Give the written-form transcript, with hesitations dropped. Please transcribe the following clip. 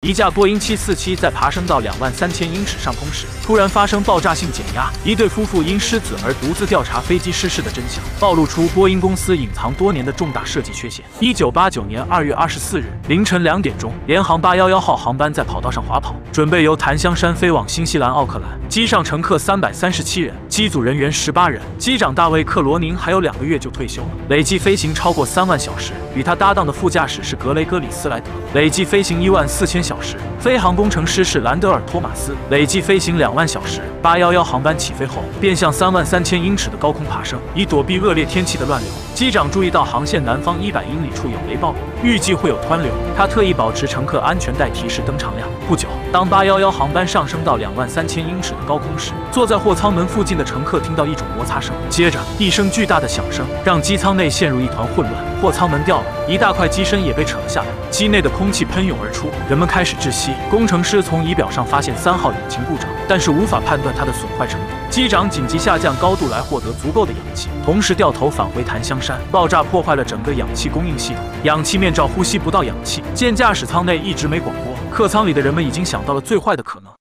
一架波音747在爬升到23000英尺上空时，突然发生爆炸性减压，一对夫妇因失子而独自调查飞机失事的真相，暴露出波音公司隐藏多年的重大设计缺陷。1989年2月24日凌晨2点钟，联航811号航班在跑道上滑跑，准备由檀香山飞往新西兰奥克兰。机上乘客337人，机组人员18人，机长大卫·克罗宁还有2个月就退休了，累计飞行超过3万小时。与他搭档的副驾驶是格雷戈里斯莱德，累计飞行14000小时。飞行工程师是兰德尔·托马斯，累计飞行2万小时。811航班起飞后，便向33000英尺的高空爬升，以躲避恶劣天气的乱流。机长注意到航线南方100英里处有雷暴雨，预计会有湍流，他特意保持乘客安全带提示灯常亮。不久，当811航班上升到23000英尺的高空时，坐在货舱门附近的乘客听到一种摩擦声，接着一声巨大的响声让机舱内陷入一团混乱，货舱门掉了，一大块机身也被扯了下来，机内的空气喷涌而出，人们开始窒息。工程师从仪表上发现3号引擎故障，但是无法判断它的损坏程度。机长紧急下降高度来获得足够的氧气，同时掉头返回檀香山。爆炸破坏了整个氧气供应系统，氧气面罩呼吸不到氧气。见驾驶舱内一直没广播，客舱里的人们已经想到了最坏的可能。